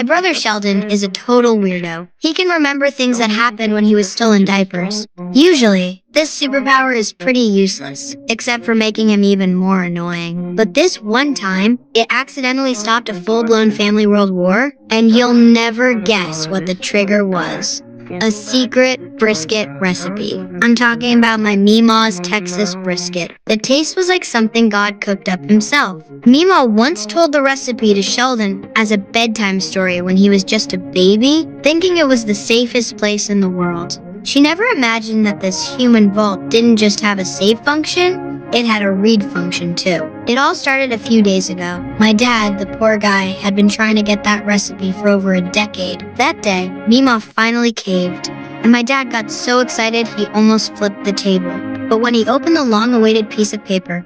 My brother Sheldon is a total weirdo. He can remember things that happened when he was still in diapers. Usually, this superpower is pretty useless, except for making him even more annoying. But this one time, it accidentally stopped a full-blown family world war, and you'll never guess what the trigger was. A secret brisket recipe. I'm talking about my Meemaw's Texas brisket. The taste was like something God cooked up himself. Meemaw once told the recipe to Sheldon as a bedtime story when he was just a baby, thinking it was the safest place in the world. She never imagined that this human vault didn't just have a save function, it had a read function too. It all started a few days ago. My dad, the poor guy, had been trying to get that recipe for over a decade. That day, Meemaw finally caved, and my dad got so excited he almost flipped the table. But when he opened the long-awaited piece of paper,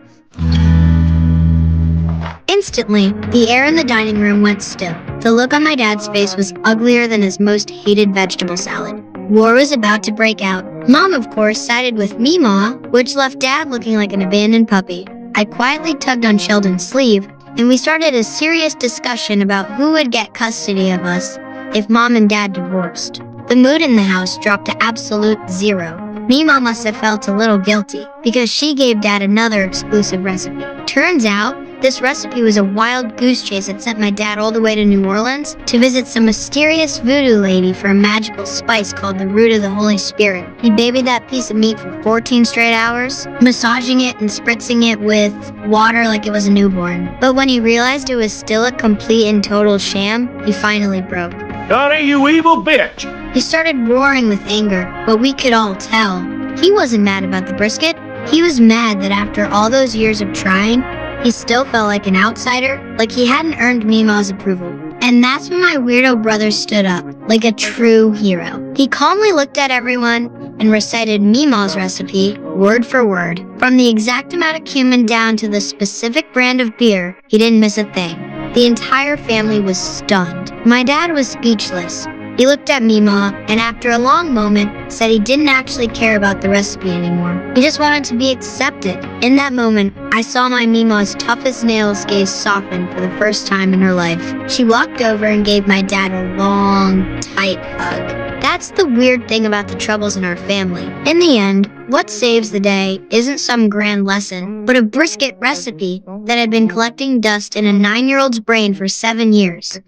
instantly, the air in the dining room went still. The look on my dad's face was uglier than his most hated vegetable salad. War was about to break out. Mom, of course, sided with Meemaw, which left Dad looking like an abandoned puppy. I quietly tugged on Sheldon's sleeve, and we started a serious discussion about who would get custody of us if Mom and Dad divorced. The mood in the house dropped to absolute zero. Meemaw must have felt a little guilty, because she gave Dad another exclusive recipe. Turns out, this recipe was a wild goose chase that sent my dad all the way to New Orleans to visit some mysterious voodoo lady for a magical spice called the root of the Holy Spirit. He babied that piece of meat for 14 straight hours, massaging it and spritzing it with water like it was a newborn. But when he realized it was still a complete and total sham, he finally broke. Donnie, you evil bitch! He started roaring with anger, but we could all tell. He wasn't mad about the brisket. He was mad that after all those years of trying, he still felt like an outsider, like he hadn't earned Meemaw's approval. And that's when my weirdo brother stood up, like a true hero. He calmly looked at everyone and recited Meemaw's recipe, word for word. From the exact amount of cumin down to the specific brand of beer, he didn't miss a thing. The entire family was stunned. My dad was speechless. He looked at Meemaw, and after a long moment, said he didn't actually care about the recipe anymore. He just wanted to be accepted. In that moment, I saw my Meemaw's toughest nails gaze soften for the first time in her life. She walked over and gave my dad a long, tight hug. That's the weird thing about the troubles in our family. In the end, what saves the day isn't some grand lesson, but a brisket recipe that had been collecting dust in a 9-year-old's brain for 7 years.